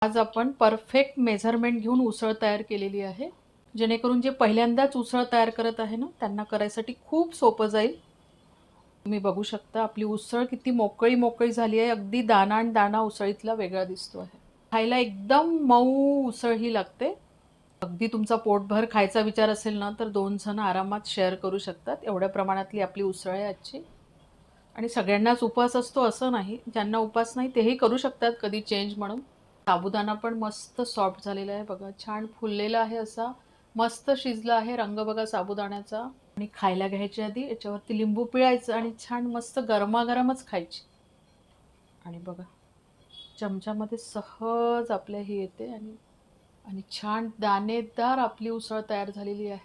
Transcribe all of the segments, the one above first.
आज आपण perfect measurement घेऊन उसळ तयार केलेली आहे, जेणेकरून जे पहिल्यांदाच उसळ तयार करत आहे ना त्यांना करायसाठी खूप सोपं जाईल. तुम्ही बघू शकता आपली उसळ किती मोकळी मोकळी झाली आहे. अगदी दाणा आणि दाणा उसळीतला वेगळा दिसतो आहे. खायला एकदम मऊ उसळ ही लागते. अगदी तुमचा पोटभर खायचा विचार असेल ना तर 2 जण आरामात शेअर करू शकतात. एवढ्या प्रमाणातली आपली उसळ आहे आजची. आणि सगळ्यांनाच उपवास असतो असं नाही. ज्यांना उपवास नाही तेही करू शकतात कधी चेंज म्हणून. साबुदाणा पण मस्त सॉफ्ट झालेला आहे बघा. छान फुललेला आहे असा. मस्त शिजला आहे. रंग बघा साबुदाण्याचा. आणि खायला घ्यायच्या आधी याच्यावरती लिंबू पिळायचं आणि छान मस्त गरमागरमच खायची. आणि बघा चमच्यामध्ये सहज आपल्या हे येते आणि आणि छान दाणेदार आपली उसळ तयार झालेली आहे.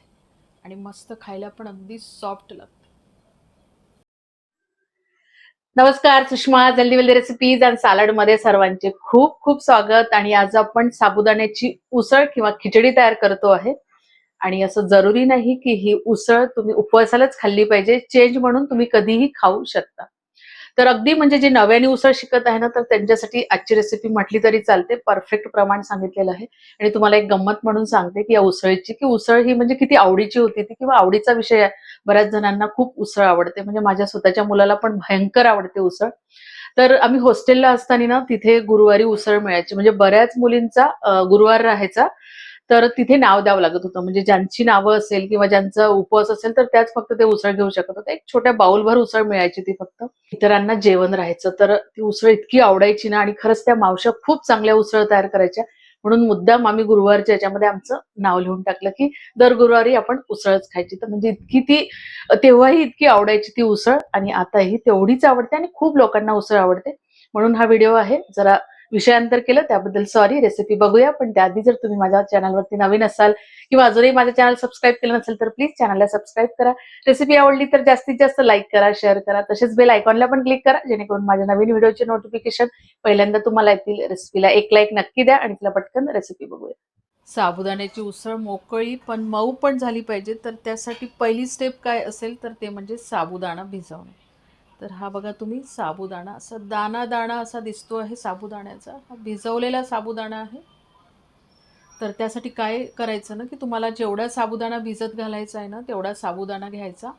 आणि मस्त खायला पण अगदी सॉफ्ट लागते. नमस्कार, सुषमा जल्दी रेसिपीज अँड सॅलड मध्ये सर्वांचे खूप खूप स्वागत. आणि आज आपण साबुदाण्याची उसळ किंवा खिचडी तयार करतो आहे. आणि असं जरुरी नाही की ही उसळ तुम्ही उपवासालाच खाल्ली पाहिजे. चेंज म्हणून तुम्ही कधीही खाऊ शकता. तर अगदी म्हणजे जे नव्याने उसळ शिकत आहे ना तर त्यांच्यासाठी आजची रेसिपी म्हटली तरी चालते. परफेक्ट प्रमाण सांगितलेलं आहे. आणि तुम्हाला एक गंमत म्हणून सांगते की या उसळीची की उसळ ही म्हणजे किती आवडीची होती ती किंवा आवडीचा विषय आहे. बऱ्याच जणांना खूप उसळ आवडते. म्हणजे माझ्या स्वतःच्या मुलाला पण भयंकर आवडते उसळ. तर आम्ही हॉस्टेलला असताना ना तिथे गुरुवारी उसळ मिळायची. म्हणजे बऱ्याच मुलींचा गुरुवार राहायचा. तर तिथे नाव द्यावं लागत होतं. म्हणजे ज्यांची नावं असेल किंवा ज्यांचा उपवास असेल तर त्याच फक्त ते उसळ घेऊ शकत होते. एक छोट्या बाउलभर उसळ मिळायची ती फक्त. इतरांना जेवण राहायचं. तर ती उसळ इतकी आवडायची ना आणि खरंच त्या मावश्या खूप चांगल्या उसळ तयार करायच्या. म्हणून मुद्दाम आम्ही गुरुवारच्या याच्यामध्ये आमचं नाव लिहून टाकलं की दर गुरुवारी आपण उसळच खायची. तर म्हणजे इतकी ती तेव्हाही इतकी आवडायची ती उसळ आणि आताही तेवढीच आवडते आणि खूप लोकांना उसळ आवडते. म्हणून हा व्हिडिओ आहे. जरा विषयांतर केलं त्याबद्दल सॉरी. रेसिपी बघूया. पण त्याआधी जर तुम्ही माझ्या चॅनलवरती नवीन असाल किंवा अजूनही माझं चॅनल सबस्क्राईब केलं नसेल तर प्लीज चॅनलला सबस्क्राईब करा. रेसिपी आवडली तर जास्तीत जास्त लाईक करा, शेअर करा. तसेच बेल आयकॉनला पण क्लिक करा जेणेकरून माझ्या नवीन व्हिडिओचे नोटिफिकेशन पहिल्यांदा तुम्हाला येतील. रेसिपीला एक लाईक नक्की द्या आणि तिला पटकन रेसिपी बघूया. साबुदाण्याची उसळ मोकळी पण मऊ पण झाली पाहिजे. तर त्यासाठी पहिली स्टेप काय असेल तर ते म्हणजे साबुदाणा भिजवणे. तर हा बघा तुम्ही साबुदाणा असा दाणा दाणा असा दिसतो आहे साबुदाण्याचा. हा भिजवलेला साबुदाणा आहे. तर त्यासाठी काय करायचं ना की तुम्हाला जेवढा साबुदाणा भिजत घालायचा आहे ना तेवढा साबुदाणा घ्यायचा.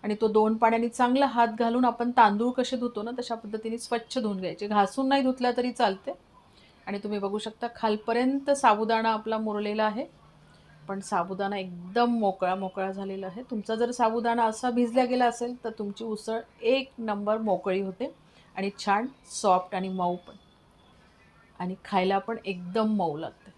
आणि तो 2 पाण्याने चांगला हात घालून आपण तांदूळ कसे धुतो ना तशा पद्धतीने स्वच्छ धुवून घ्यायचे. घासून नाही धुतला तरी चालते. आणि तुम्ही बघू शकता खालपर्यंत साबुदाणा आपला मुरलेला आहे. पण साबुदाणा एकदम मोकळा मोकळा झालेला आहे. तुमचा जर साबुदाणा असा भिजला गेला असेल तर तुमची उसळ एक नंबर मोकळी होते आणि छान सॉफ्ट आणि मऊ पण. आणि खायला पण एकदम मऊ लागते.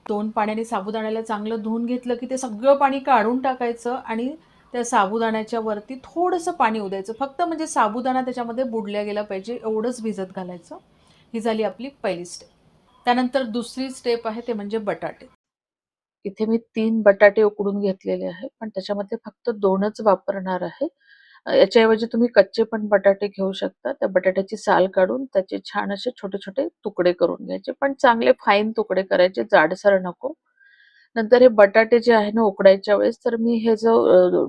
2 पाण्याने साबुदाण्याला चांगलं धुवून घेतलं की ते सगळं पाणी काढून टाकायचं आणि त्या साबुदाण्याच्या वरती थोडंसं पाणी ओतायचं. फक्त म्हणजे साबुदाणा त्याच्यामध्ये बुडल्या गेला पाहिजे एवढंच भिजत घालायचं. ही झाली आपली पहिली स्टेप. त्यानंतर दुसरी स्टेप आहे ते म्हणजे बटाटे. इथे मी 3 बटाटे उकडून घेतलेले आहे. पण त्याच्यामध्ये फक्त 2च वापरणार आहे. याच्याऐवजी तुम्ही कच्चे पण बटाटे घेऊ शकता. त्या बटाट्याची साल काढून त्याचे छान असे छोटे-छोटे तुकडे करून घ्यायचे. पण चांगले फाईन तुकडे करायचे, जाडसर नको. नंतर हे बटाटे जे आहे ना उकडायच्या वेळेस तर मी हे जो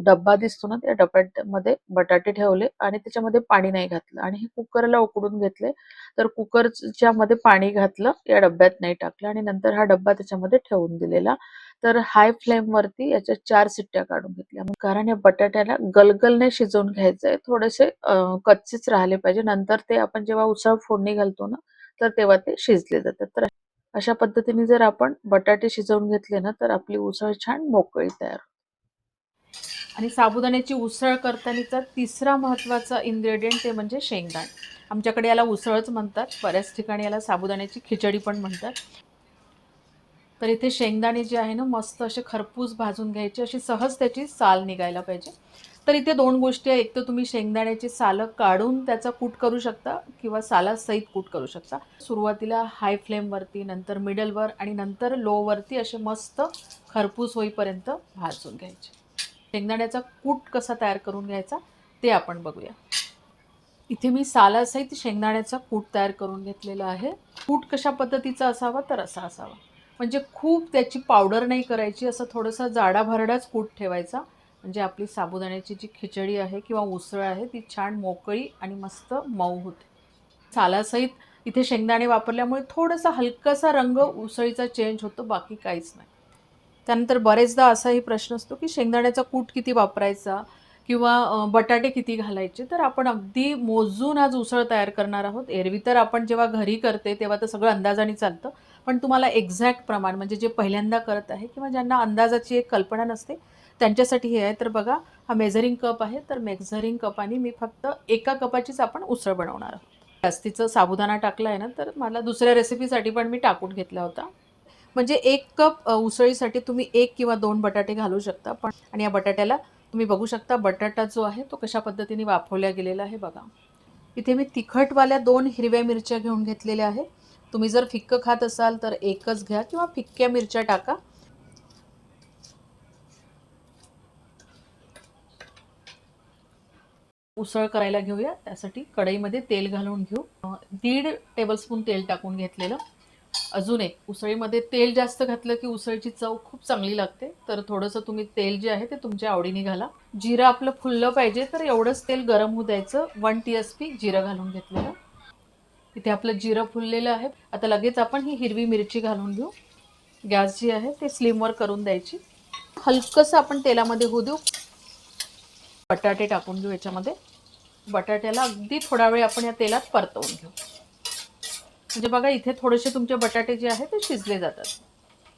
डब्बा दिसतो ना त्या डब्यामध्ये बटाटे ठेवले आणि त्याच्यामध्ये पाणी नाही घातलं आणि हे कुकरला उकडून घेतले. तर कुकरच्या मध्ये पाणी घातलं, या डब्यात नाही टाकलं आणि नंतर हा डब्बा त्याच्यामध्ये ठेवून दिलेला. तर हाय फ्लेम वरती याच्या 4 शिट्ट्या काढून घेतल्या. कारण या बटाट्याला गलगल शिजवून घ्यायचंय. थोडेसे कच्चेच राहिले पाहिजे. नंतर ते आपण जेव्हा उसळ फोडणी घालतो ना तर तेव्हा ते शिजले जातात. तर अशा पद्धतीने जर आपण बटाटे शिजवून घेतले ना तर आपली उसळ छान मोकळी तयार. आणि साबुदाण्याची उसळ करतानाचा तिसरा महत्त्वाचा इन्ग्रेडियंट ते म्हणजे शेंगदाणे. आमच्याकडे याला उसळच म्हणतात. बऱ्याच ठिकाणी याला साबुदाण्याची खिचडी पण म्हणतात. तर इथे शेंगदाणे जे आहे ना मस्त असे खरपूस भाजून घ्यायचे. अशी सहज त्याची साल निघायला पाहिजे. तर इथे 2 गोष्टी आहेत. एक तर तुम्ही शेंगदाण्याची सालं काढून त्याचा कूट करू शकता किंवा सालासहित कूट करू शकता. सुरुवातीला हाय फ्लेमवरती, नंतर मिडलवर आणि नंतर लोवरती असे मस्त खरपूस होईपर्यंत भाजून घ्यायचे. शेंगदाण्याचा कूट कसा तयार करून घ्यायचा ते आपण बघूया. इथे मी सालासहित शेंगदाण्याचा कूट तयार करून घेतलेला आहे. कूट कशा पद्धतीचा असावा तर असा असावा. म्हणजे खूप त्याची पावडर नाही करायची. असं थोडंसं जाडाभरडाच कूट ठेवायचा. म्हणजे आपली साबुदाण्याची जी खिचडी आहे किंवा उसळ आहे ती छान मोकळी आणि मस्त मऊ होते. सालासहित इथे शेंगदाणे वापरल्यामुळे थोडासा हलकासा रंग उसळीचा चेंज होतो, बाकी काहीच नाही. त्यानंतर बरेचदा असाही प्रश्न असतो की शेंगदाण्याचा कूट किती वापरायचा किंवा बटाटे किती घालायचे. तर आपण अगदी मोजून आज उसळ तयार करणार आहोत. एरवी तर आपण जेव्हा घरी करते तेव्हा तर सगळं अंदाजाने चालतं. पण तुम्हाला एक्झॅक्ट प्रमाण म्हणजे जे पहिल्यांदा करत आहे किंवा ज्यांना अंदाजाची एक कल्पना नसते त्यांच्यासाठी हे आहे. तर बघा, हा मेझरिंग कप आहे. तर मेझरिंग कपाने मी फक्त 1 कपाचीच आपण उसळ बनवणार आहोत. जास्तीचा साबुदाणा टाकला आहे ना, तर मला दुसऱ्या रेसिपीसाठी पण मी टाकून घेतला होता. म्हणजे 1 कप उसळीसाठी तुम्ही 1 किंवा 2 बटाटे घालू शकता. पण आणि या बटाट्याला तुम्ही बघू शकता बटाटा जो आहे तो कशा पद्धतीने वाफवला गेलेला आहे बघा. इथे मी तिखटवाल्या 2 हिरव्या मिरच्या घेऊन घेतलेल्या आहे. तुम्ही जर फिक्कं खात असाल तर 1च घ्या किंवा फिक्क्या मिरच्या टाका. उसळ करायला घेऊया. त्यासाठी कढईमध्ये तेल घालून घेऊ. 1.5 टेबलस्पून तेल टाकून घेतलेलं. अजून एक, उसळीमध्ये तेल जास्त घातलं की उसळीची चव खूप चांगली लागते. तर थोडंसं तुम्ही तेल जे आहे ते तुमच्या आवडीने घाला. जिरं आपलं फुललं पाहिजे तर एवढंच तेल गरम होऊ द्यायचं. 1 टीएसपी जिरं घालून घेतलेलं. इथे आपलं जिरं फुललेलं आहे. आता लगेच आपण ही हिरवी मिरची घालून घेऊ. गॅस जी आहे ते स्लिमवर करून द्यायची. हलकंसं आपण तेलामध्ये होऊ देऊ. बटाटे टाकून घेऊ याच्यामध्ये. बटाट्याला अगदी थोडा वेळ आपण या तेलात परतवून घेऊ. म्हणजे बघा, इथे थोडेसे तुमचे बटाटे जे आहे ते शिजले जातात.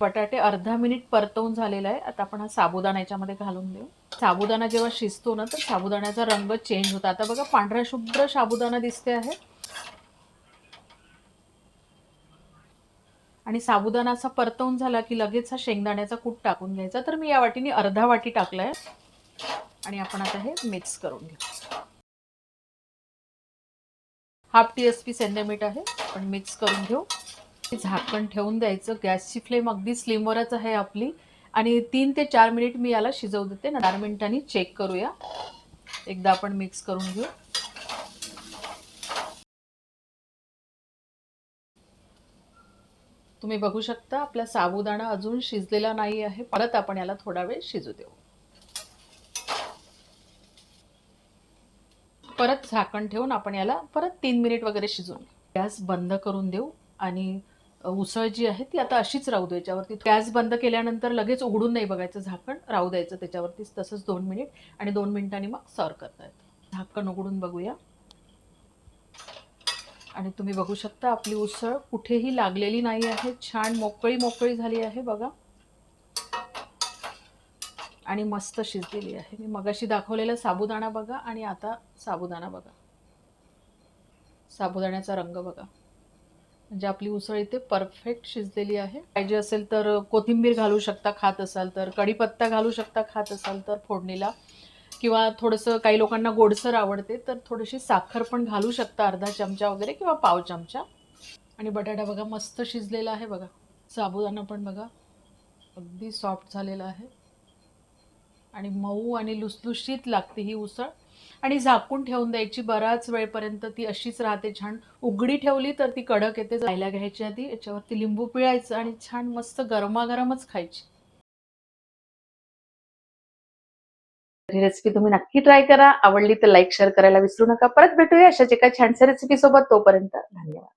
बटाटे अर्धा मिनिट परतवून झालेला आहे. आता आपण हा साबुदाणा याच्यामध्ये घालून देऊ. साबुदाणा जेव्हा शिजतो ना तर साबुदाण्याचा रंग चेंज होतो. आता बघा, पांढरा शुभ्र साबुदाणा दिसते आहे आणि साबुदाणा असा परतवून झाला की लगेच हा शेंगदाण्याचा कूट टाकून घ्यायचा. तर मी या वाटीने अर्धा वाटी टाकलाय आणि आपण आता हे मिक्स करून घेऊ. 1/2 टीएसपी सेंधेमीठ आहे. आपण मिक्स करून घेऊ. झाकण ठेवून द्यायचं. गॅसची फ्लेम अगदी स्लिमवरच आहे आपली आणि 3 ते 4 मिनिट मी याला शिजवू देते. 4 मिनिटांनी चेक करूया. एकदा आपण मिक्स करून घेऊ. तुम्ही बघू शकता आपला साबुदाणा अजून शिजलेला नाही आहे. परत आपण याला थोडा वेळ शिजू देऊ. परत झाकण ठेवून आपण याला परत 3 मिनिट वगैरे शिजवून गॅस बंद करून देऊ आणि उसळ जी आहे ती आता अशीच राहू दे. याच्यावरती गॅस बंद केल्यानंतर लगेच उघडून नाही बघायचं. झाकण राहू द्यायचं त्याच्यावरतीच तसंच 2 मिनिट आणि 2 मिनिटांनी मग सर्व करता येतं. झाकण उघडून बघूया आणि तुम्ही बघू शकता आपली उसळ कुठेही लागलेली नाही आहे. छान मोकळी मोकळी झाली आहे बघा आणि मस्त शिजलेली आहे. मी मगाशी दाखवलेला साबुदाणा बघा आणि आता साबुदाणा बघा. साबुदाण्याचा रंग बघा. म्हणजे आपली उसळ इथे परफेक्ट शिजलेली आहे. पाहिजे असेल तर कोथिंबीर घालू शकता खात असाल तर, कढीपत्ता घालू शकता खात असाल तर फोडणीला, किंवा थोडंसं काही लोकांना गोडसर आवडते तर थोडीशी साखर पण घालू शकता, अर्धा चमचा वगैरे किंवा पाव चमचा. आणि बटाटा बघा मस्त शिजलेला आहे बघा. साबुदाणा पण बघा अगदी सॉफ्ट झालेला आहे आणि मऊ आणि लुसलुशीत लागते ही उसळ. आणि झाकून ठेवून द्यायची बराच वेळपर्यंत. ती अशीच राहते छान. उघडी ठेवली तर ती कडक येते. जायला घ्यायची आधी याच्यावरती लिंबू पिळायचं आणि छान मस्त गरमागरमच खायची. ही रेसिपी तुम्ही नक्की ट्राय करा. आवडली तर लाईक शेअर करायला विसरू नका. परत भेटूया अशाच एका छानशा रेसिपी सोबत. तोपर्यंत धन्यवाद.